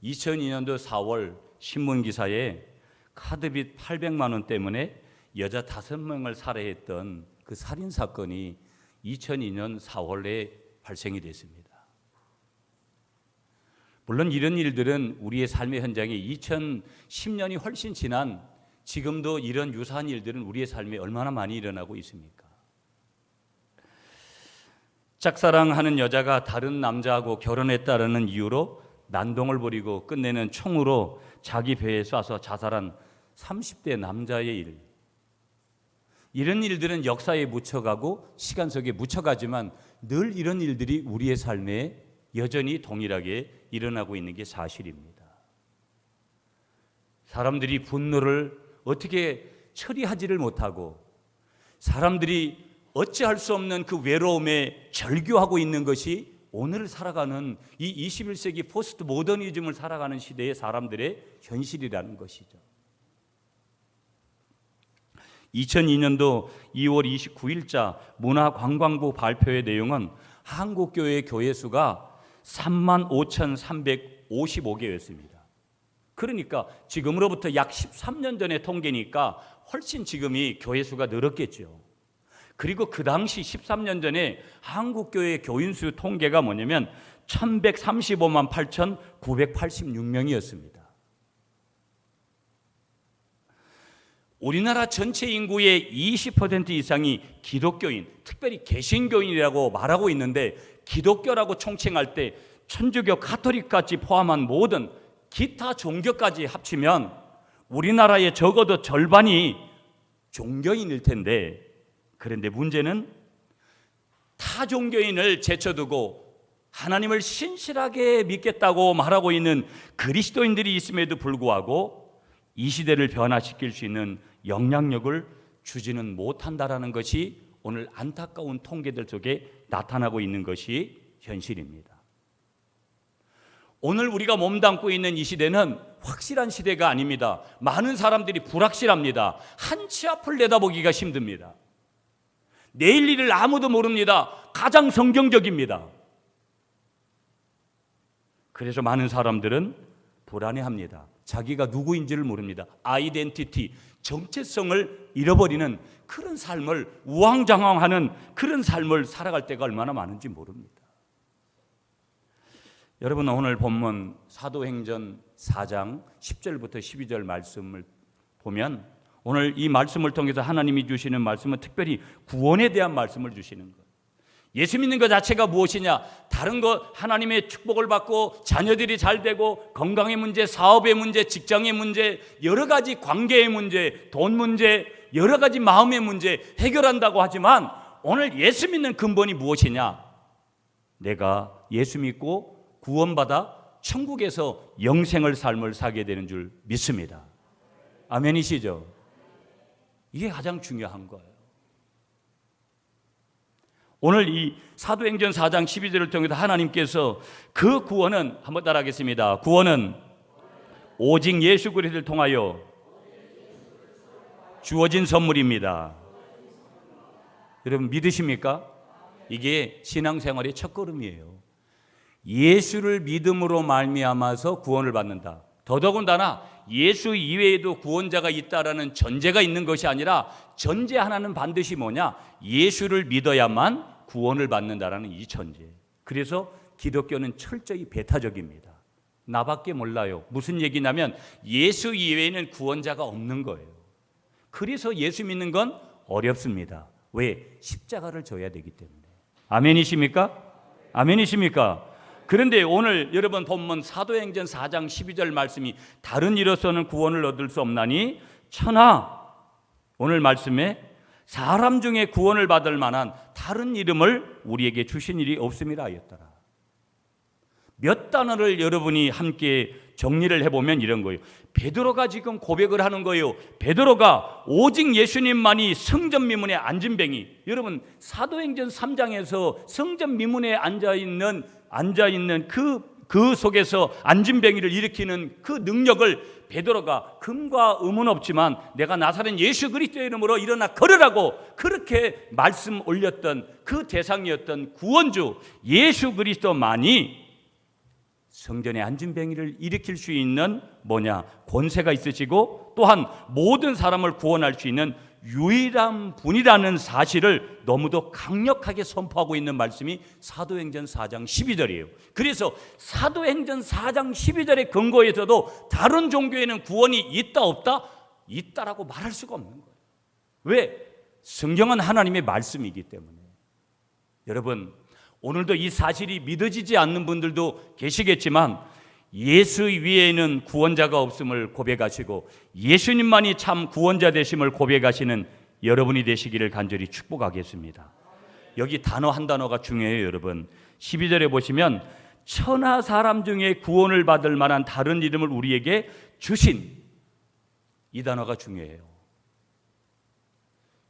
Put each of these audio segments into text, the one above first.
2002년도 4월 신문기사에 카드빚 800만 원 때문에 여자 5명을 살해했던 그 살인사건이 2002년 4월에 발생이 됐습니다. 물론 이런 일들은 우리의 삶의 현장에 2010년이 훨씬 지난 지금도 이런 유사한 일들은 우리의 삶에 얼마나 많이 일어나고 있습니까? 짝사랑하는 여자가 다른 남자하고 결혼했다는 이유로 난동을 부리고 끝내는 총으로 자기 배에 쏴서 자살한 30대 남자의 일. 이런 일들은 역사에 묻혀가고 시간 속에 묻혀가지만 늘 이런 일들이 우리의 삶에 여전히 동일하게 일어나고 있는 게 사실입니다. 사람들이 분노를 어떻게 처리하지를 못하고 사람들이 어찌할 수 없는 그 외로움에 절규하고 있는 것이 오늘 살아가는 이 21세기 포스트 모더니즘을 살아가는 시대의 사람들의 현실이라는 것이죠. 2002년도 2월 29일자 문화관광부 발표의 내용은 한국교회 교회 수가 35,355개였습니다. 그러니까 지금으로부터 약 13년 전의 통계니까 훨씬 지금이 교회 수가 늘었겠죠. 그리고 그 당시 13년 전에 한국교회 교인수 통계가 뭐냐면 1135만 8,986명이었습니다. 우리나라 전체 인구의 20% 이상이 기독교인, 특별히 개신교인이라고 말하고 있는데 기독교라고 총칭할 때 천주교, 가톨릭까지 포함한 모든 기타 종교까지 합치면 우리나라의 적어도 절반이 종교인일 텐데, 그런데 문제는 타 종교인을 제쳐두고 하나님을 신실하게 믿겠다고 말하고 있는 그리스도인들이 있음에도 불구하고 이 시대를 변화시킬 수 있는 영향력을 주지는 못한다라는 것이 오늘 안타까운 통계들 속에 나타나고 있는 것이 현실입니다. 오늘 우리가 몸담고 있는 이 시대는 확실한 시대가 아닙니다. 많은 사람들이 불확실합니다. 한 치 앞을 내다보기가 힘듭니다. 내일 일을 아무도 모릅니다. 가장 성경적입니다. 그래서 많은 사람들은 불안해합니다. 자기가 누구인지를 모릅니다. 아이덴티티, 정체성을 잃어버리는 그런 삶을, 우왕좌왕하는 그런 삶을 살아갈 때가 얼마나 많은지 모릅니다. 여러분, 오늘 본문 사도행전 4장 10절부터 12절 말씀을 보면 오늘 이 말씀을 통해서 하나님이 주시는 말씀은 특별히 구원에 대한 말씀을 주시는 것. 예수 믿는 것 자체가 무엇이냐? 다른 것, 하나님의 축복을 받고 자녀들이 잘 되고 건강의 문제, 사업의 문제, 직장의 문제, 여러 가지 관계의 문제, 돈 문제, 여러 가지 마음의 문제 해결한다고 하지만 오늘 예수 믿는 근본이 무엇이냐? 내가 예수 믿고 구원받아 천국에서 영생을 삶을 살게 되는 줄 믿습니다. 아멘이시죠? 이게 가장 중요한 거예요. 오늘 이 사도행전 4장 12절을 통해서 하나님께서 그 구원은, 한번 따라하겠습니다. 구원은 오직 예수 그리스도를 통하여 주어진 선물입니다. 여러분 믿으십니까? 이게 신앙생활의 첫걸음이에요. 예수를 믿음으로 말미암아서 구원을 받는다. 더더군다나 예수 이외에도 구원자가 있다라는 전제가 있는 것이 아니라 전제 하나는 반드시 뭐냐? 예수를 믿어야만 구원을 받는다라는 이 전제. 그래서 기독교는 철저히 배타적입니다. 나밖에 몰라요. 무슨 얘기냐면 예수 이외에는 구원자가 없는 거예요. 그래서 예수 믿는 건 어렵습니다. 왜? 십자가를 져야 되기 때문에. 아멘이십니까? 아멘이십니까? 그런데 오늘 여러분 본문 사도행전 4장 12절 말씀이 다른 이로서는 구원을 얻을 수 없나니 천하, 오늘 말씀에 사람 중에 구원을 받을 만한 다른 이름을 우리에게 주신 일이 없음이라 하였더라. 몇 단어를 여러분이 함께 정리를 해보면 이런 거예요. 베드로가 지금 고백을 하는 거예요. 베드로가 오직 예수님만이 성전 미문에 앉은 뱅이. 여러분 사도행전 3장에서 성전 미문에 앉아있는 그 속에서 앉은 뱅이를 일으키는 그 능력을 베드로가 금과 음은 없지만 내가 나사렛 예수 그리스도의 이름으로 일어나 걸으라고 그렇게 말씀 올렸던 그 대상이었던 구원주 예수 그리스도만이 성전의 안진뱅이를 일으킬 수 있는 권세가 있으시고 또한 모든 사람을 구원할 수 있는 유일한 분이라는 사실을 너무도 강력하게 선포하고 있는 말씀이 사도행전 4장 12절이에요. 그래서 사도행전 4장 12절의 근거에서도 다른 종교에는 구원이 있다 없다? 있다라고 말할 수가 없는 거예요. 왜? 성경은 하나님의 말씀이기 때문에. 여러분, 오늘도 이 사실이 믿어지지 않는 분들도 계시겠지만 예수 위에는 구원자가 없음을 고백하시고 예수님만이 참 구원자 되심을 고백하시는 여러분이 되시기를 간절히 축복하겠습니다. 여기 단어 한 단어가 중요해요. 여러분, 12절에 보시면 천하 사람 중에 구원을 받을 만한 다른 이름을 우리에게 주신, 이 단어가 중요해요.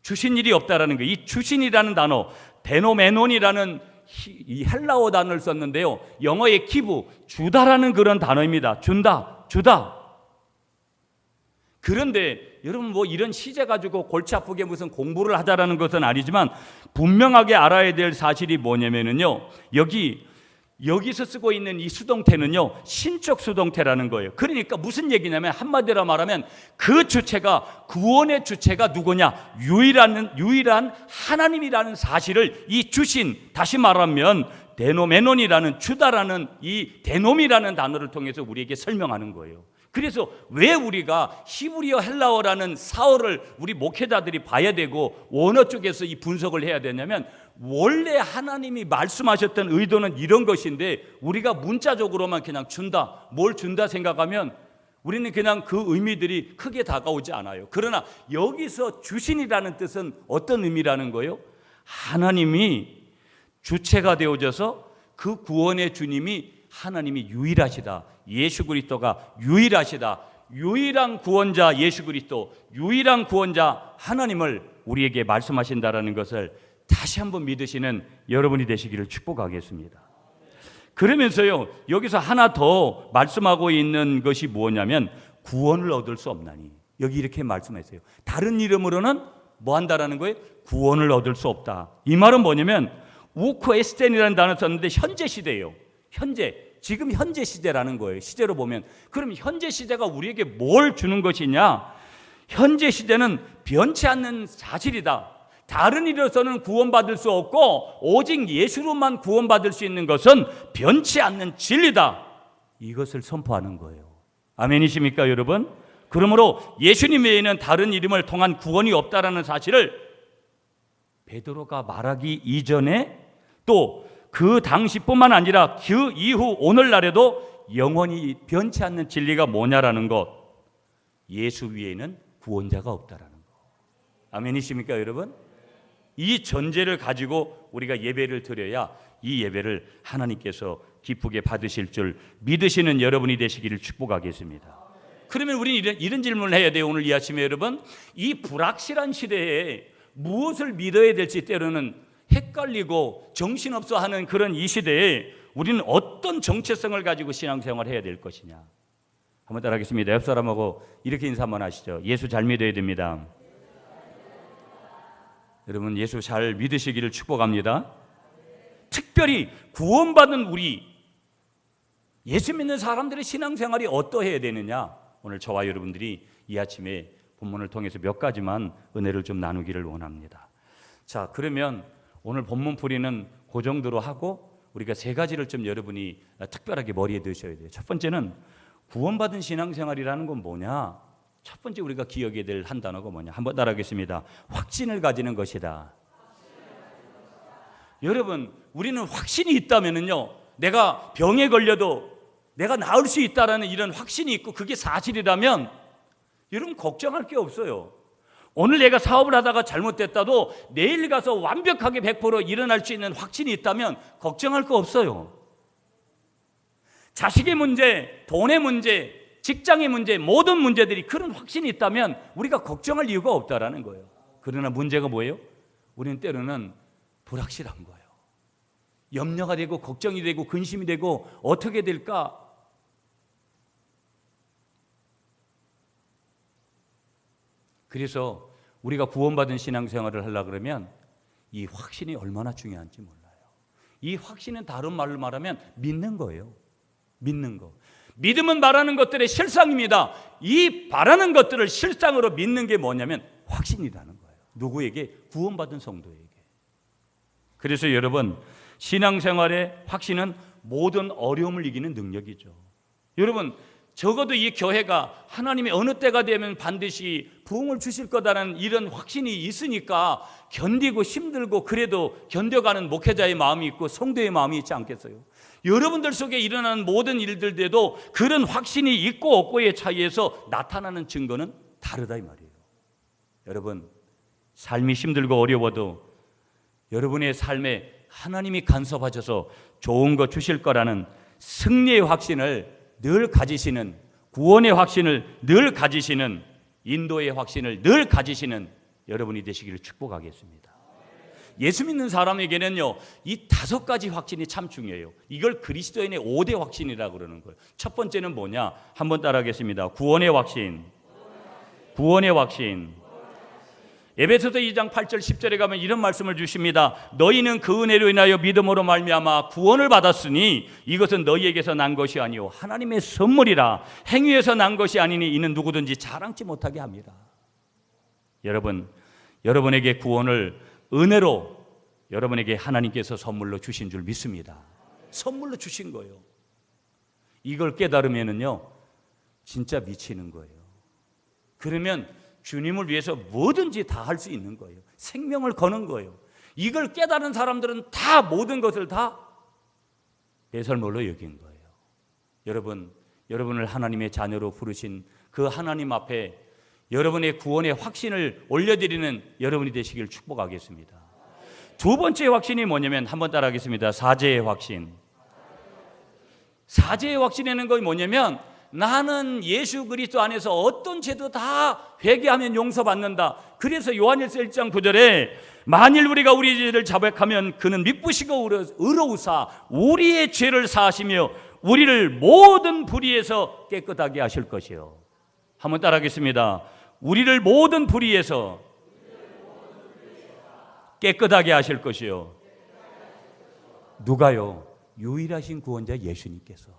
주신 일이 없다라는 거예요. 이 주신이라는 단어, 베노메논이라는 이 헬라어 단어를 썼는데요, 영어의 기부, 주다라는 그런 단어입니다. 준다, 주다. 그런데 여러분, 이런 시제 가지고 골치 아프게 무슨 공부를 하자라는 것은 아니지만 분명하게 알아야 될 사실이 뭐냐면요, 여기서 쓰고 있는 이 수동태는요, 신적 수동태라는 거예요. 그러니까 무슨 얘기냐면, 한마디로 말하면 그 주체가, 구원의 주체가 누구냐? 유일한 하나님이라는 사실을 이 주신, 다시 말하면 데노메논이라는, 주다라는 이 데놈이라는 단어를 통해서 우리에게 설명하는 거예요. 그래서 왜 우리가 히브리어 헬라어라는 사어를 우리 목회자들이 봐야 되고 원어 쪽에서 이 분석을 해야 되냐면, 원래 하나님이 말씀하셨던 의도는 이런 것인데 우리가 문자적으로만 그냥 준다, 뭘 준다 생각하면 우리는 그냥 그 의미들이 크게 다가오지 않아요. 그러나 여기서 주신이라는 뜻은 어떤 의미라는 거예요? 하나님이 주체가 되어져서 그 구원의 주님이 하나님이 유일하시다, 예수 그리스도가 유일하시다, 유일한 구원자 예수 그리스도, 유일한 구원자 하나님을 우리에게 말씀하신다라는 것을 다시 한번 믿으시는 여러분이 되시기를 축복하겠습니다. 그러면서요, 여기서 하나 더 말씀하고 있는 것이 뭐냐면 구원을 얻을 수 없나니, 여기 이렇게 말씀하세요. 다른 이름으로는 뭐 한다라는 거예요? 구원을 얻을 수 없다. 이 말은 뭐냐면 우코 에스텐이라는 단어를 썼는데 현재 시대예요. 지금 현재 시대라는 거예요. 시대로 보면. 그럼 현재 시대가 우리에게 뭘 주는 것이냐? 현재 시대는 변치 않는 사실이다. 다른 이로서는 구원받을 수 없고 오직 예수로만 구원받을 수 있는 것은 변치 않는 진리다. 이것을 선포하는 거예요. 아멘이십니까, 여러분? 그러므로 예수님 외에는 다른 이름을 통한 구원이 없다라는 사실을 베드로가 말하기 이전에, 또 그 당시뿐만 아니라 그 이후 오늘날에도 영원히 변치 않는 진리가 뭐냐라는 것, 예수 위에는 구원자가 없다라는 것. 아멘이십니까, 여러분? 이 전제를 가지고 우리가 예배를 드려야 이 예배를 하나님께서 기쁘게 받으실 줄 믿으시는 여러분이 되시기를 축복하겠습니다. 그러면 우리는 이런 질문을 해야 돼요. 오늘 이 아침에 여러분, 이 불확실한 시대에 무엇을 믿어야 될지 때로는 헷갈리고 정신없어 하는 그런 이 시대에 우리는 어떤 정체성을 가지고 신앙생활을 해야 될 것이냐. 한번 따라하겠습니다. 옆 사람하고 이렇게 인사 한번 하시죠. 예수 잘 믿어야 됩니다. 여러분, 예수 잘 믿으시기를 축복합니다. 특별히 구원받은 우리 예수 믿는 사람들의 신앙생활이 어떠해야 되느냐, 오늘 저와 여러분들이 이 아침에 본문을 통해서 몇 가지만 은혜를 좀 나누기를 원합니다. 자, 그러면 오늘 본문 풀이는 그 정도로 하고 우리가 세 가지를 좀 여러분이 특별하게 머리에 넣으셔야 돼요. 첫 번째는 구원받은 신앙생활이라는 건 뭐냐? 첫 번째 우리가 기억해야 될 한 단어가 뭐냐? 한번 따라하겠습니다. 확신을 가지는 것이다. 여러분, 우리는 확신이 있다면요, 내가 병에 걸려도 내가 나을 수 있다라는 이런 확신이 있고 그게 사실이라면 여러분 걱정할 게 없어요. 오늘 내가 사업을 하다가 잘못됐다도 내일 가서 완벽하게 100% 일어날 수 있는 확신이 있다면 걱정할 거 없어요. 자식의 문제, 돈의 문제, 직장의 문제, 모든 문제들이 그런 확신이 있다면 우리가 걱정할 이유가 없다라는 거예요. 그러나 문제가 뭐예요? 우리는 때로는 불확실한 거예요. 염려가 되고 걱정이 되고 근심이 되고 어떻게 될까? 그래서 우리가 구원받은 신앙생활을 하려고 그러면 이 확신이 얼마나 중요한지 몰라요. 이 확신은 다른 말로 말하면 믿는 거예요. 믿는 거. 믿음은 바라는 것들의 실상입니다. 이 바라는 것들을 실상으로 믿는 게 뭐냐면 확신이라는 거예요. 누구에게? 구원받은 성도에게. 그래서 여러분, 신앙생활의 확신은 모든 어려움을 이기는 능력이죠. 여러분, 적어도 이 교회가 하나님이 어느 때가 되면 반드시 부흥을 주실 거다라는 이런 확신이 있으니까 견디고 힘들고 그래도 견뎌가는 목회자의 마음이 있고 성도의 마음이 있지 않겠어요? 여러분들 속에 일어나는 모든 일들에도 그런 확신이 있고 없고의 차이에서 나타나는 증거는 다르다 이 말이에요. 여러분, 삶이 힘들고 어려워도 여러분의 삶에 하나님이 간섭하셔서 좋은 거 주실 거라는 승리의 확신을 늘 가지시는, 구원의 확신을 늘 가지시는, 인도의 확신을 늘 가지시는 여러분이 되시기를 축복하겠습니다. 예수 믿는 사람에게는요, 이 5가지 확신이 참 중요해요. 이걸 그리스도인의 5대 확신이라고 그러는 거예요. 첫 번째는 뭐냐? 한번 따라하겠습니다. 구원의 확신. 구원의 확신. 에베소서 2장 8절 10절에 가면 이런 말씀을 주십니다. 너희는 그 은혜로 인하여 믿음으로 말미암아 구원을 받았으니 이것은 너희에게서 난 것이 아니요 하나님의 선물이라. 행위에서 난 것이 아니니 이는 누구든지 자랑치 못하게 합니다. 여러분, 여러분에게 구원을 은혜로 여러분에게 하나님께서 선물로 주신 줄 믿습니다. 선물로 주신 거예요. 이걸 깨달으면은요, 진짜 미치는 거예요. 그러면 주님을 위해서 뭐든지 다 할 수 있는 거예요. 생명을 거는 거예요. 이걸 깨달은 사람들은 다 모든 것을 다 배설물로 여긴 거예요. 여러분, 여러분을 하나님의 자녀로 부르신 그 하나님 앞에 여러분의 구원의 확신을 올려드리는 여러분이 되시길 축복하겠습니다. 두 번째 확신이 뭐냐면 한번 따라하겠습니다. 사죄의 확신. 사죄의 확신이라는 건 뭐냐면 나는 예수 그리스도 안에서 어떤 죄도 다 회개하면 용서받는다. 그래서 요한일서 1장 9절에 만일 우리가 우리 죄를 자백하면 그는 미쁘시고 의로우사 우리의 죄를 사하시며 우리를 모든 불의에서 깨끗하게 하실 것이요. 한번 따라하겠습니다. 우리를 모든 불의에서 깨끗하게 하실 것이요. 누가요? 유일하신 구원자 예수님께서.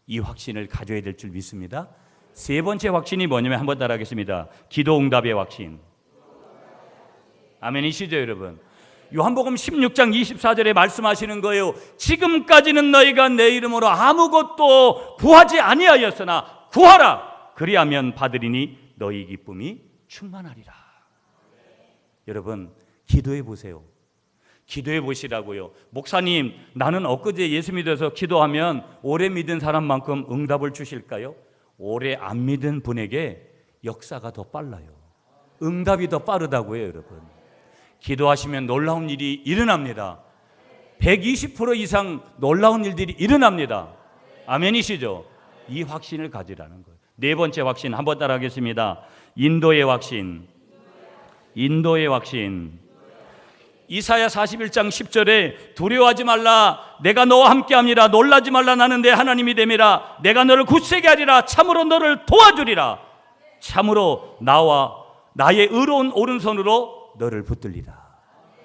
이 확신을 가져야 될 줄 믿습니다. 세 번째 확신이 뭐냐면 한번 따라하겠습니다. 기도 응답의 확신. 아멘이시죠 여러분? 요한복음 16장 24절에 말씀하시는 거예요. 지금까지는 너희가 내 이름으로 아무것도 구하지 아니하였으나 구하라. 그리하면 받으리니 너희 기쁨이 충만하리라. 여러분, 기도해 보세요. 기도해 보시라고요. 목사님, 나는 엊그제 예수 믿어서 기도하면 오래 믿은 사람만큼 응답을 주실까요? 오래 안 믿은 분에게 역사가 더 빨라요. 응답이 더 빠르다고요, 여러분. 기도하시면 놀라운 일이 일어납니다. 120% 이상 놀라운 일들이 일어납니다. 아멘이시죠? 이 확신을 가지라는 거예요. 네 번째 확신 한번 따라하겠습니다. 인도의 확신. 인도의 확신. 이사야 41장 10절에 두려워하지 말라 내가 너와 함께함이라 놀라지 말라 나는 내 하나님이 됨이라 내가 너를 굳세게 하리라 참으로 너를 도와주리라 참으로 나와 나의 의로운 오른손으로 너를 붙들리라.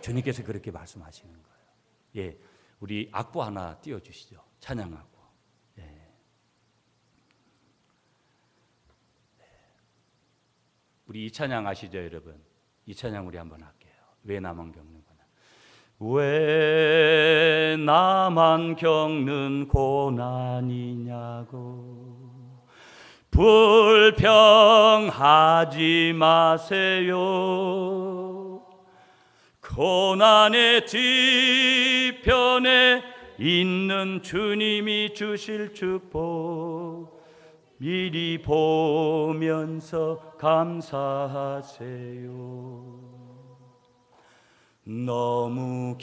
주님께서 그렇게 말씀하시는 거예요. 예, 우리 악보 하나 띄워주시죠. 찬양 악보. 예. 우리 이 찬양 아시죠 여러분? 이 찬양 우리 한번 할게요. 왜 나만 겪는구나. 왜 나만 겪는 고난이냐고 불평하지 마세요. 고난의 뒤편에 있는 주님이 주실 축복 미리 보면서 감사하세요. 너무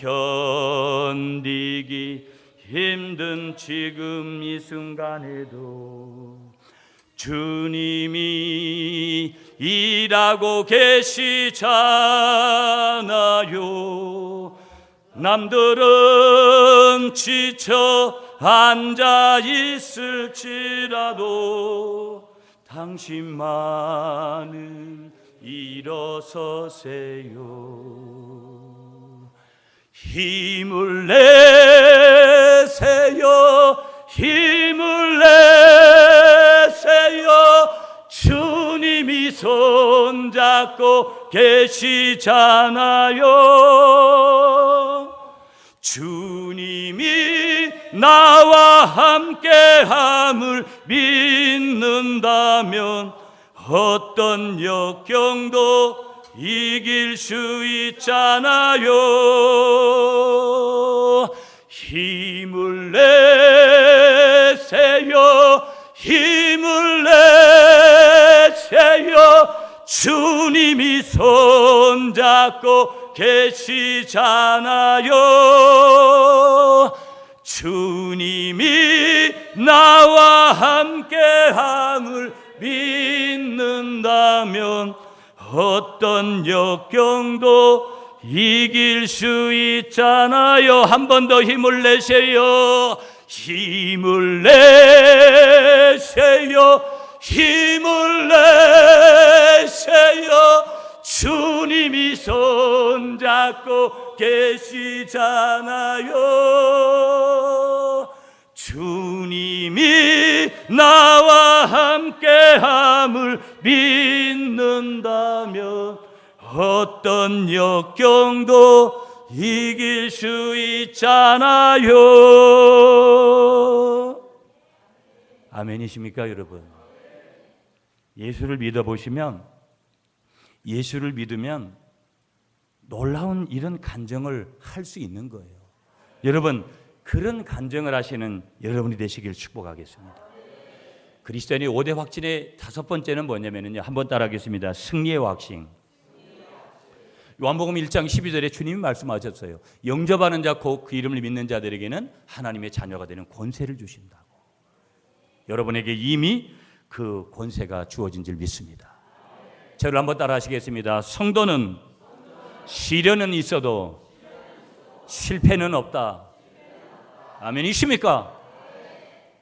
견디기 힘든 지금 이 순간에도 주님이 일하고 계시잖아요. 남들은 지쳐 앉아 있을지라도 당신만은 일어서세요. 힘을 내세요. 힘을 내세요. 주님이 손잡고 계시잖아요. 주님이 나와 함께함을 믿는다면 어떤 역경도 이길 수 있잖아요. 힘을 내세요. 힘을 내세요. 주님이 손잡고 계시잖아요. 주님이 나와 함께함을 믿는다면 어떤 역경도 이길 수 있잖아요. 한 번 더 힘을 내세요. 힘을 내세요. 힘을 내세요. 주님이 손잡고 계시잖아요. 주님이 나와 함께함을 믿는다면 어떤 역경도 이길 수 있잖아요. 아멘이십니까, 여러분? 예수를 믿어보시면, 예수를 믿으면 놀라운 이런 간증을 할 수 있는 거예요. 여러분, 그런 간증을 하시는 여러분이 되시길 축복하겠습니다. 그리스도인의 5대 확신의 5번째는 뭐냐면요, 한번 따라하겠습니다. 승리의 확신. 요한복음 1장 12절에 주님이 말씀하셨어요. 영접하는 자 곧 그 이름을 믿는 자들에게는 하나님의 자녀가 되는 권세를 주신다고. 여러분에게 이미 그 권세가 주어진 줄 믿습니다. 저를 한번 따라 하시겠습니다. 성도는 시련은 있어도 실패는 없다. 아멘이십니까?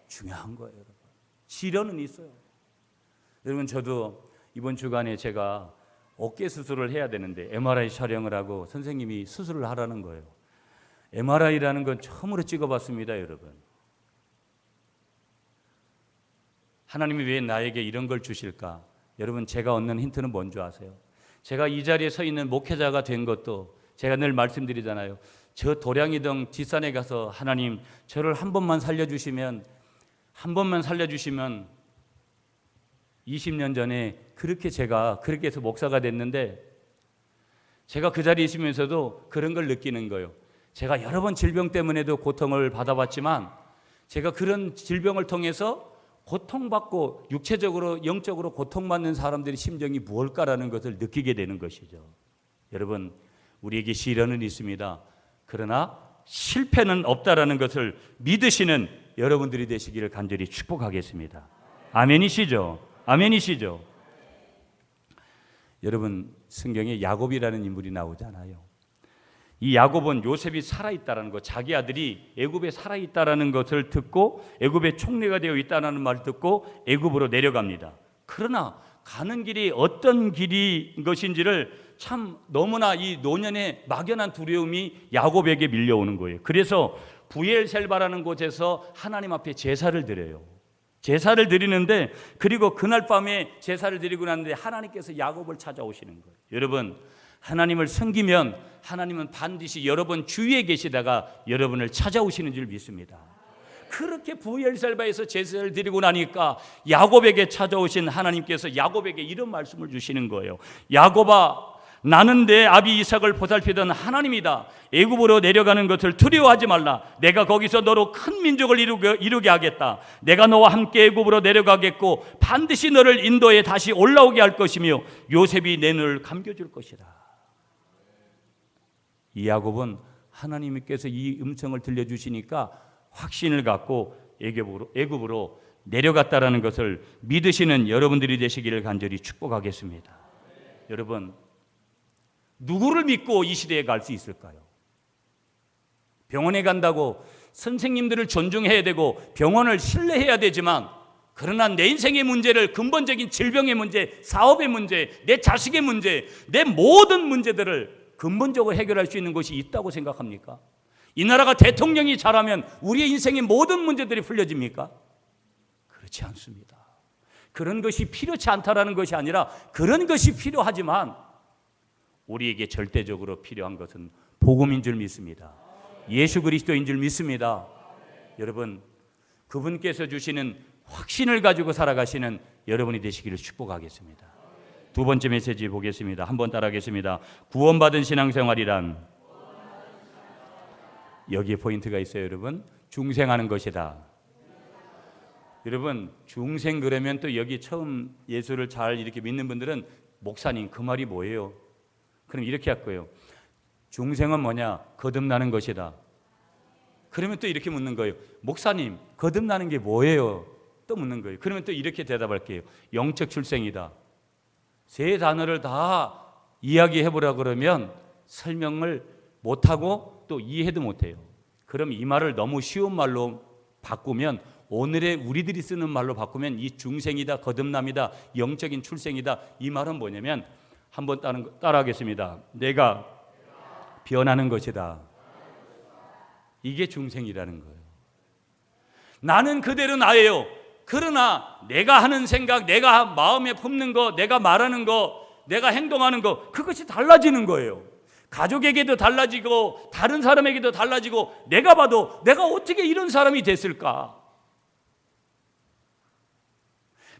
중요한 거예요, 여러분. 시련은 있어요. 여러분, 저도 이번 주간에 제가 어깨 수술을 해야 되는데 MRI 촬영을 하고 선생님이 수술을 하라는 거예요. MRI라는 건 처음으로 찍어봤습니다, 여러분. 하나님이 왜 나에게 이런 걸 주실까? 여러분, 제가 얻는 힌트는 뭔지 아세요? 제가 이 자리에 서 있는 목회자가 된 것도 제가 늘 말씀드리잖아요. 저 도량이동 뒷산에 가서 하나님 저를 한 번만 살려주시면 20년 전에 그렇게 해서 목사가 됐는데, 제가 그 자리에 있으면서도 그런 걸 느끼는 거예요. 제가 여러 번 질병 때문에도 고통을 받아봤지만 제가 그런 질병을 통해서 고통받고 육체적으로 영적으로 고통받는 사람들의 심정이 무엇일까라는 것을 느끼게 되는 것이죠. 여러분, 우리에게 시련은 있습니다. 그러나 실패는 없다라는 것을 믿으시는 여러분들이 되시기를 간절히 축복하겠습니다. 아멘이시죠? 아멘이시죠? 여러분, 성경에 야곱이라는 인물이 나오잖아요. 이 야곱은 요셉이 살아있다는 것, 자기 아들이 애굽에 살아있다는 것을 듣고 애굽의 총리가 되어 있다는 말을 듣고 애굽으로 내려갑니다. 그러나 가는 길이 어떤 길인 것인지를 참 너무나 이 노년의 막연한 두려움이 야곱에게 밀려오는 거예요. 그래서 부엘셀바라는 곳에서 하나님 앞에 제사를 드려요. 제사를 드리는데, 그리고 그날 밤에 제사를 드리고 났는데 하나님께서 야곱을 찾아오시는 거예요. 여러분, 하나님을 섬기면 하나님은 반드시 여러분 주위에 계시다가 여러분을 찾아오시는 줄 믿습니다. 그렇게 부엘셀바에서 제사를 드리고 나니까 야곱에게 찾아오신 하나님께서 야곱에게 이런 말씀을 주시는 거예요. 야곱아, 나는 내 아비 이삭을 보살피던 하나님이다. 애굽으로 내려가는 것을 두려워하지 말라. 내가 거기서 너로 큰 민족을 이루게 하겠다. 내가 너와 함께 애굽으로 내려가겠고 반드시 너를 인도에 다시 올라오게 할 것이며 요셉이 내 눈을 감겨줄 것이다. 이 야곱은 하나님께서 이 음성을 들려주시니까 확신을 갖고 애굽으로 내려갔다라는 것을 믿으시는 여러분들이 되시기를 간절히 축복하겠습니다. 여러분, 누구를 믿고 이 시대에 갈 수 있을까요? 병원에 간다고 선생님들을 존중해야 되고 병원을 신뢰해야 되지만, 그러나 내 인생의 문제를, 근본적인 질병의 문제, 사업의 문제, 내 자식의 문제, 내 모든 문제들을 근본적으로 해결할 수 있는 것이 있다고 생각합니까? 이 나라가 대통령이 잘하면 우리의 인생의 모든 문제들이 풀려집니까? 그렇지 않습니다. 그런 것이 필요치 않다라는 것이 아니라 그런 것이 필요하지만 우리에게 절대적으로 필요한 것은 복음인 줄 믿습니다. 예수 그리스도인 줄 믿습니다. 여러분, 그분께서 주시는 확신을 가지고 살아가시는 여러분이 되시기를 축복하겠습니다. 두 번째 메시지 보겠습니다. 한번 따라하겠습니다. 구원받은 신앙생활이란, 여기에 포인트가 있어요. 여러분, 중생하는 것이다. 여러분, 중생 그러면 또 여기 처음 예수를 잘 이렇게 믿는 분들은 목사님 그 말이 뭐예요? 그럼 이렇게 할 거예요. 중생은 뭐냐? 거듭나는 것이다. 그러면 또 이렇게 묻는 거예요. 목사님, 거듭나는 게 뭐예요? 또 묻는 거예요. 그러면 또 이렇게 대답할게요. 영적 출생이다. 세 단어를 다 이야기해보라 그러면 설명을 못하고 또 이해도 못해요. 그럼 이 말을 너무 쉬운 말로 바꾸면, 오늘의 우리들이 쓰는 말로 바꾸면 이 중생이다, 거듭남이다, 영적인 출생이다, 이 말은 뭐냐면, 한번 따라하겠습니다. 내가 변하는 것이다. 이게 중생이라는 거예요. 나는 그대로 나예요. 그러나 내가 하는 생각, 내가 마음에 품는 거, 내가 말하는 거, 내가 행동하는 거, 그것이 달라지는 거예요. 가족에게도 달라지고 다른 사람에게도 달라지고, 내가 봐도 내가 어떻게 이런 사람이 됐을까?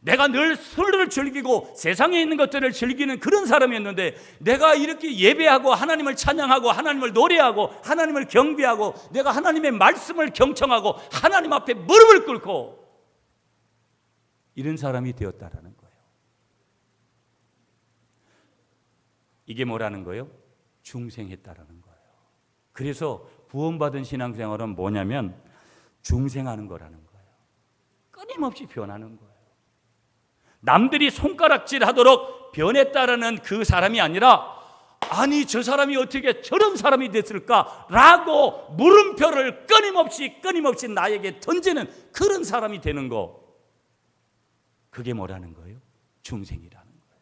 내가 늘 술을 즐기고 세상에 있는 것들을 즐기는 그런 사람이었는데, 내가 이렇게 예배하고 하나님을 찬양하고 하나님을 노래하고 하나님을 경배하고 내가 하나님의 말씀을 경청하고 하나님 앞에 무릎을 꿇고 이런 사람이 되었다라는 거예요. 이게 뭐라는 거예요? 중생했다라는 거예요. 그래서 구원받은 신앙생활은 뭐냐면 중생하는 거라는 거예요. 끊임없이 변하는 거예요. 남들이 손가락질하도록 변했다라는 그 사람이 아니라, 아니 저 사람이 어떻게 저런 사람이 됐을까라고 물음표를 끊임없이 나에게 던지는 그런 사람이 되는 거, 그게 뭐라는 거예요? 중생이라는 거예요.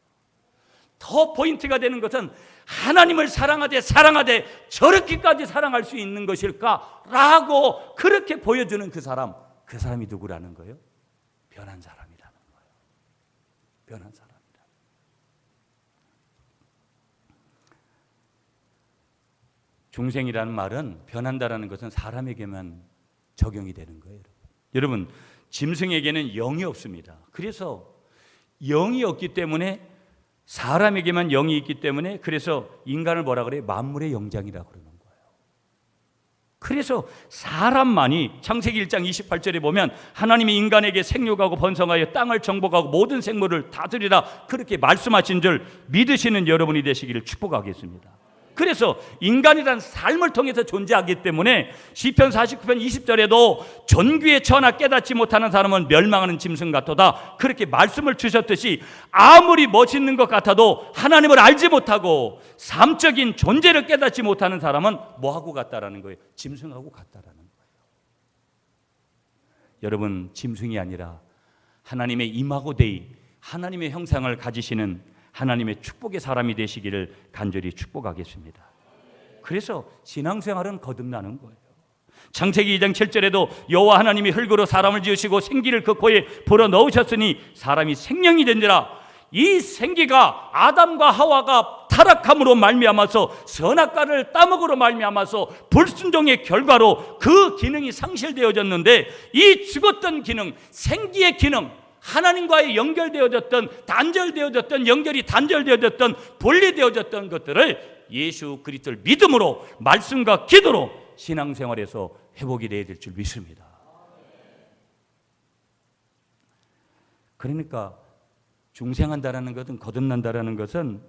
더 포인트가 되는 것은 하나님을 사랑하되 저렇게까지 사랑할 수 있는 것일까라고 그렇게 보여주는 그 사람이 누구라는 거예요? 변한 사람이라는 거예요. 변한 사람이다. 중생이라는 말은, 변한다라는 것은 사람에게만 적용이 되는 거예요. 여러분, 짐승에게는 영이 없습니다. 그래서 영이 없기 때문에, 사람에게만 영이 있기 때문에, 그래서 인간을 뭐라 그래요? 만물의 영장이라고 그러는 거예요. 그래서 사람만이 창세기 1장 28절에 보면 하나님이 인간에게 생육하고 번성하여 땅을 정복하고 모든 생물을 다스리라 그렇게 말씀하신 줄 믿으시는 여러분이 되시기를 축복하겠습니다. 그래서 인간이란 삶을 통해서 존재하기 때문에 시편 49편 20절에도 존귀에 처하나 깨닫지 못하는 사람은 멸망하는 짐승 같도다 그렇게 말씀을 주셨듯이, 아무리 멋있는 것 같아도 하나님을 알지 못하고 삶적인 존재를 깨닫지 못하는 사람은 뭐하고 같다라는 거예요? 짐승하고 같다라는 거예요. 여러분, 짐승이 아니라 하나님의 이마고 데이, 하나님의 형상을 가지시는 하나님의 축복의 사람이 되시기를 간절히 축복하겠습니다. 그래서 신앙생활은 거듭나는 거예요. 창세기 2장 7절에도 여호와 하나님이 흙으로 사람을 지으시고 생기를 그 코에 불어넣으셨으니 사람이 생명이 된지라. 이 생기가 아담과 하와가 타락함으로 말미암아서, 선악과를 따먹으로 말미암아서 불순종의 결과로 그 기능이 상실되어졌는데, 이 죽었던 기능, 생기의 기능, 하나님과의 연결이 단절되어졌던 분리되어졌던 것들을 예수 그리스도를 믿음으로, 말씀과 기도로 신앙생활에서 회복이 되어야 될 줄 믿습니다. 그러니까 중생한다라는 것은, 거듭난다라는 것은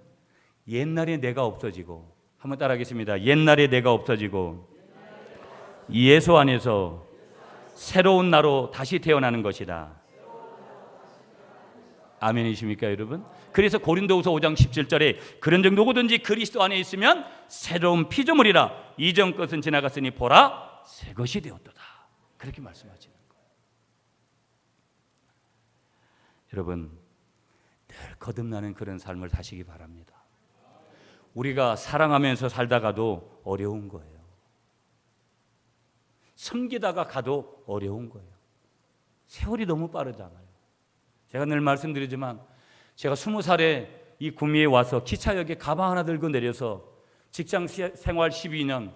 옛날에 내가 없어지고, 한번 따라하겠습니다. 옛날에 내가 없어지고 예수 안에서 새로운 나로 다시 태어나는 것이다. 아멘이십니까 여러분? 그래서 고린도후서 5장 17절에 그런즉 누구든지 그리스도 안에 있으면 새로운 피조물이라, 이전 것은 지나갔으니 보라 새 것이 되었도다 그렇게 말씀하시는 거예요. 여러분, 늘 거듭나는 그런 삶을 사시기 바랍니다. 우리가 사랑하면서 살다가도 어려운 거예요. 섬기다가 가도 어려운 거예요. 세월이 너무 빠르잖아요. 제가 늘 말씀드리지만 제가 20살에 이 구미에 와서 기차역에 가방 하나 들고 내려서 직장 생활 12년,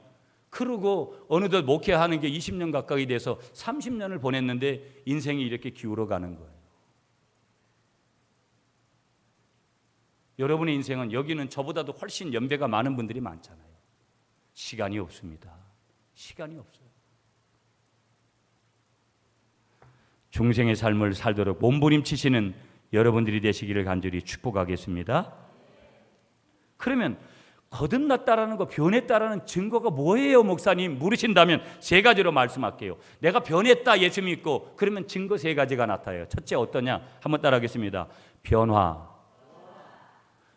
그러고 어느덧 목회하는 게 20년 가까이 돼서 30년을 보냈는데 인생이 이렇게 기울어 가는 거예요. 여러분의 인생은, 여기는 저보다도 훨씬 연배가 많은 분들이 많잖아요. 시간이 없습니다. 시간이 없어요. 중생의 삶을 살도록 몸부림치시는 여러분들이 되시기를 간절히 축복하겠습니다. 그러면 거듭났다라는 거, 변했다라는 증거가 뭐예요, 목사님? 물으신다면 세 가지로 말씀할게요. 내가 변했다, 예수 믿고, 그러면 증거 세 가지가 나타나요. 첫째 어떠냐? 한번 따라하겠습니다. 변화,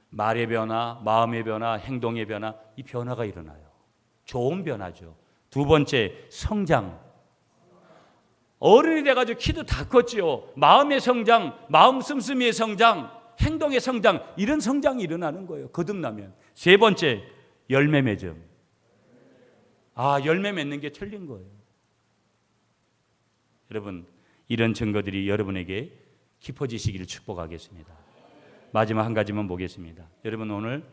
말의 변화, 마음의 변화, 행동의 변화, 이 변화가 일어나요. 좋은 변화죠. 두 번째, 성장. 어른이 돼가지고 키도 다 컸죠. 마음의 성장, 마음 씀씀이의 성장, 행동의 성장, 이런 성장이 일어나는 거예요. 거듭나면. 세 번째, 열매 맺음. 열매 맺는 게 틀린 거예요. 여러분, 이런 증거들이 여러분에게 깊어지시기를 축복하겠습니다. 마지막 한 가지만 보겠습니다. 여러분, 오늘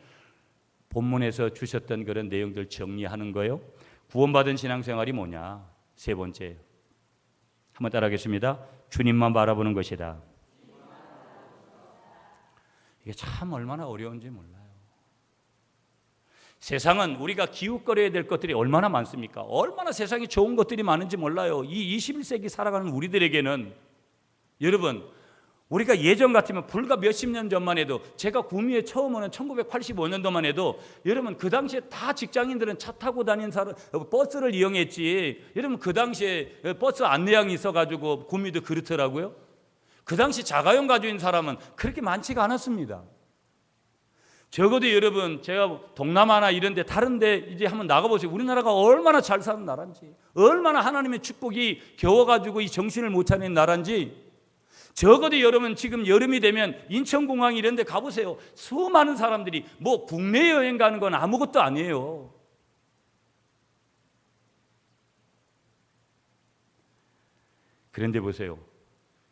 본문에서 주셨던 그런 내용들 정리하는 거예요. 구원받은 신앙생활이 뭐냐? 세 번째, 한번 따라하겠습니다. 주님만 바라보는 것이다. 이게 참 얼마나 어려운지 몰라요. 세상은 우리가 기웃거려야 될 것들이 얼마나 많습니까? 얼마나 세상에 좋은 것들이 많은지 몰라요. 이 21세기 살아가는 우리들에게는, 여러분, 우리가 예전 같으면 불과 몇십 년 전만 해도, 제가 구미에 처음 오는 1985년도만 해도, 여러분 그 당시에 다 직장인들은 차 타고 다니는 사람, 버스를 이용했지. 여러분 그 당시에 버스 안내양이 있어가지고 구미도 그렇더라고요. 그 당시 자가용 가지고 있는 사람은 그렇게 많지가 않았습니다. 적어도 여러분, 제가 동남아나 이런 데, 다른 데 이제 한번 나가보세요. 우리나라가 얼마나 잘 사는 나라인지, 얼마나 하나님의 축복이 겨워가지고 이 정신을 못 차리는 나라인지. 적어도 여러분 지금 여름이 되면 인천공항 이런 데 가보세요. 수많은 사람들이, 뭐 국내 여행 가는 건 아무것도 아니에요. 그런데 보세요.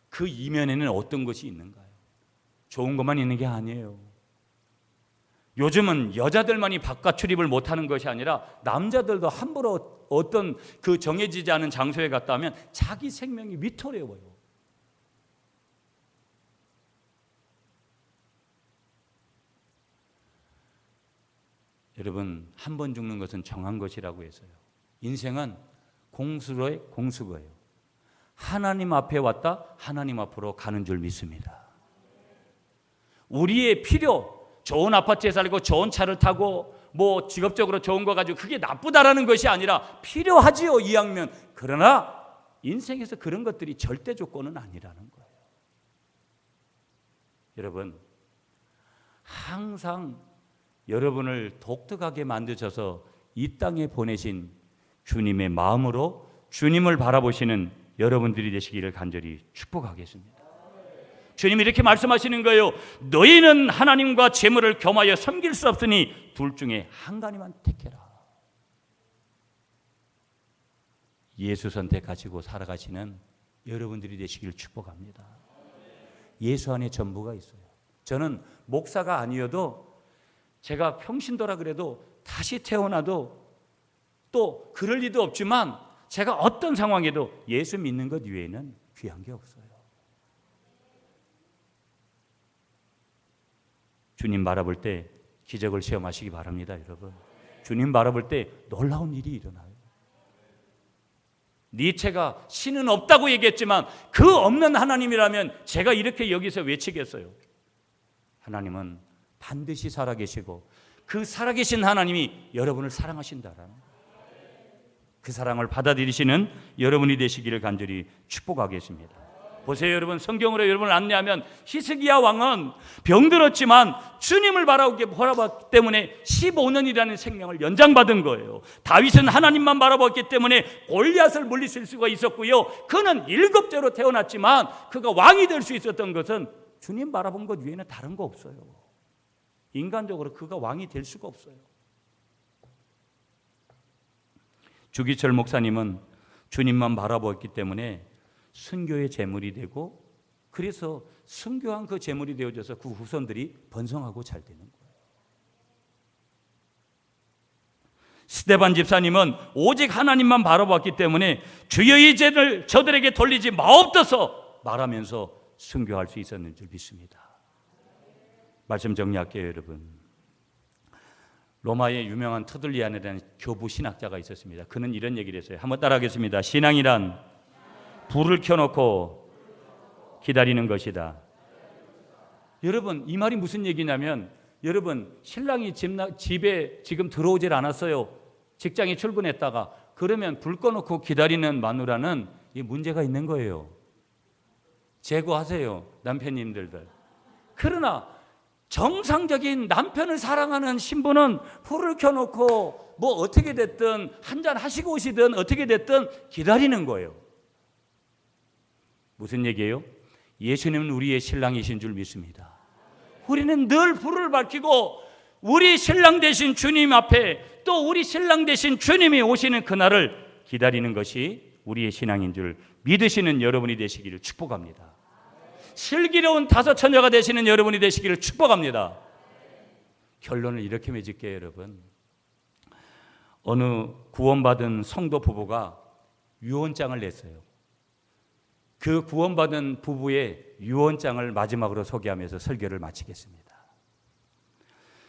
그 이면에는 어떤 것이 있는가요? 좋은 것만 있는 게 아니에요. 요즘은 여자들만이 바깥 출입을 못하는 것이 아니라 남자들도 함부로 어떤 그 정해지지 않은 장소에 갔다 하면 자기 생명이 위태로워요. 여러분, 한 번 죽는 것은 정한 것이라고 해서요. 인생은 공수로의 공수거예요. 하나님 앞에 왔다 하나님 앞으로 가는 줄 믿습니다. 우리의 필요, 좋은 아파트에 살고 좋은 차를 타고 뭐 직업적으로 좋은 거 가지고 그게 나쁘다라는 것이 아니라 필요하지요, 이왕이면. 그러나 인생에서 그런 것들이 절대 조건은 아니라는 거예요. 여러분, 항상 여러분을 독특하게 만드셔서 이 땅에 보내신 주님의 마음으로 주님을 바라보시는 여러분들이 되시기를 간절히 축복하겠습니다. 주님이 이렇게 말씀하시는 거예요. 너희는 하나님과 재물을 겸하여 섬길 수 없으니 둘 중에 한 가지만 택해라. 예수 선택하시고 살아가시는 여러분들이 되시기를 축복합니다. 예수 안에 전부가 있어요. 저는 목사가 아니어도, 제가 평신도라 그래도, 다시 태어나도 또 그럴 리도 없지만, 제가 어떤 상황에도 예수 믿는 것 외에는 귀한 게 없어요. 주님 바라볼 때 기적을 체험하시기 바랍니다, 여러분. 주님 바라볼 때 놀라운 일이 일어나요. 니체가 신은 없다고 얘기했지만 그 없는 하나님이라면 제가 이렇게 여기서 외치겠어요. 하나님은 반드시 살아계시고 그 살아계신 하나님이 여러분을 사랑하신다라는, 그 사랑을 받아들이시는 여러분이 되시기를 간절히 축복하겠습니다. 보세요, 여러분, 성경으로 여러분을 안내하면 히스기야 왕은 병들었지만 주님을 바라봤기 때문에 15년이라는 생명을 연장받은 거예요. 다윗은 하나님만 바라봤기 때문에 골리앗을 물리칠 수가 있었고요. 그는 7째로 태어났지만 그가 왕이 될 수 있었던 것은 주님 바라본 것 외에는 다른 거 없어요. 인간적으로 그가 왕이 될 수가 없어요. 주기철 목사님은 주님만 바라보았기 때문에 순교의 제물이 되고, 그래서 순교한 그 제물이 되어져서 그 후손들이 번성하고 잘 되는 거예요. 스데반 집사님은 오직 하나님만 바라보았기 때문에 주의 죄를 저들에게 돌리지 마옵소서 말하면서 순교할 수 있었는 줄 믿습니다. 말씀 정리할게요, 여러분. 로마의 유명한 터들리안이라는 교부 신학자가 있었습니다. 그는 이런 얘기를 했어요. 한번 따라하겠습니다. 신앙이란 불을 켜놓고 기다리는 것이다. 여러분, 이 말이 무슨 얘기냐면, 여러분, 신랑이 집에 지금 들어오질 않았어요. 직장에 출근했다가. 그러면 불 꺼놓고 기다리는 마누라는 이 문제가 있는 거예요. 제거하세요, 남편님들들. 그러나 정상적인 남편을 사랑하는 신부는 불을 켜놓고 뭐 어떻게 됐든 한잔 하시고 오시든 어떻게 됐든 기다리는 거예요. 무슨 얘기예요? 예수님은 우리의 신랑이신 줄 믿습니다. 우리는 늘 불을 밝히고 우리 신랑 되신 주님 앞에, 또 우리 신랑 되신 주님이 오시는 그날을 기다리는 것이 우리의 신앙인 줄 믿으시는 여러분이 되시기를 축복합니다. 슬기로운 다섯 처녀가 되시는 여러분이 되시기를 축복합니다. 결론을 이렇게 맺을게요, 여러분. 어느 구원받은 성도 부부가 유언장을 냈어요. 그 구원받은 부부의 유언장을 마지막으로 소개하면서 설교를 마치겠습니다.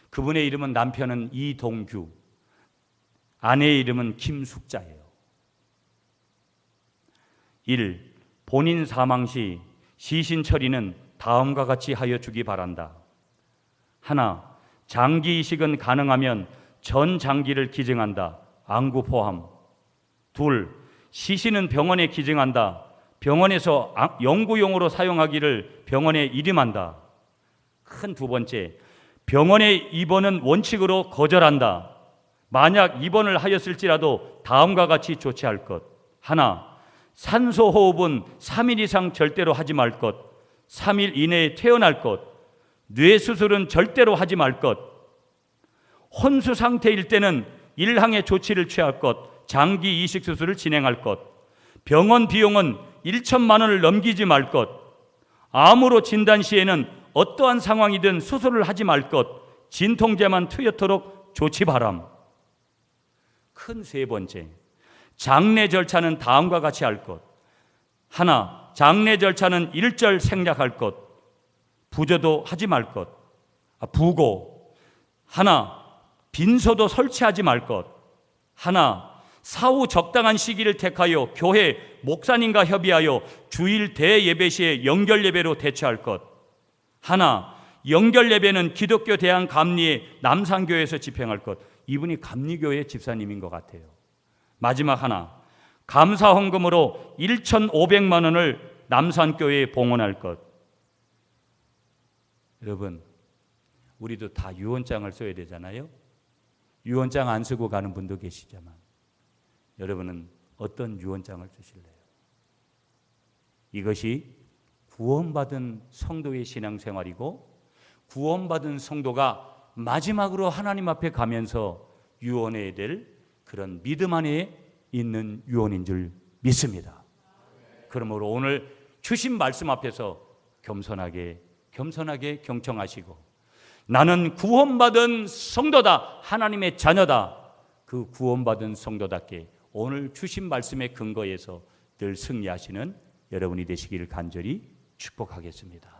그분의 이름은, 남편은 이동규, 아내의 이름은 김숙자예요. 1. 본인 사망 시 시신 처리는 다음과 같이 하여 주기 바란다. 하나, 장기 이식은 가능하면 전 장기를 기증한다. 안구 포함. 둘, 시신은 병원에 기증한다. 병원에서 연구용으로 사용하기를 병원에 이름한다. 큰 두 번째, 병원의 입원은 원칙으로 거절한다. 만약 입원을 하였을지라도 다음과 같이 조치할 것. 하나, 산소호흡은 3일 이상 절대로 하지 말 것. 3일 이내에 퇴원할 것. 뇌수술은 절대로 하지 말 것. 혼수 상태일 때는 일항의 조치를 취할 것. 장기 이식 수술을 진행할 것. 병원 비용은 1천만 원을 넘기지 말 것. 암으로 진단 시에는 어떠한 상황이든 수술을 하지 말 것. 진통제만 투여토록 조치 바람. 큰 세 번째, 장례 절차는 다음과 같이 할 것. 하나, 장례 절차는 일절 생략할 것. 부조도 하지 말 것. 부고. 하나, 빈소도 설치하지 말 것. 하나, 사후 적당한 시기를 택하여 교회 목사님과 협의하여 주일 대예배 시에 연결 예배로 대처할 것. 하나, 연결 예배는 기독교 대한 감리의 남산교회에서 집행할 것. 이분이 감리교회 집사님인 것 같아요. 마지막 하나, 감사 헌금으로 1,500만 원을 남산교회에 봉헌할 것. 여러분, 우리도 다 유언장을 써야 되잖아요. 유언장 안 쓰고 가는 분도 계시지만 여러분은 어떤 유언장을 쓰실래요? 이것이 구원받은 성도의 신앙생활이고, 구원받은 성도가 마지막으로 하나님 앞에 가면서 유언해야 될 그런 믿음 안에 있는 유언인 줄 믿습니다. 그러므로 오늘 주신 말씀 앞에서 겸손하게 경청하시고, 나는 구원받은 성도다, 하나님의 자녀다, 그 구원받은 성도답게 오늘 주신 말씀의 근거에서 늘 승리하시는 여러분이 되시기를 간절히 축복하겠습니다.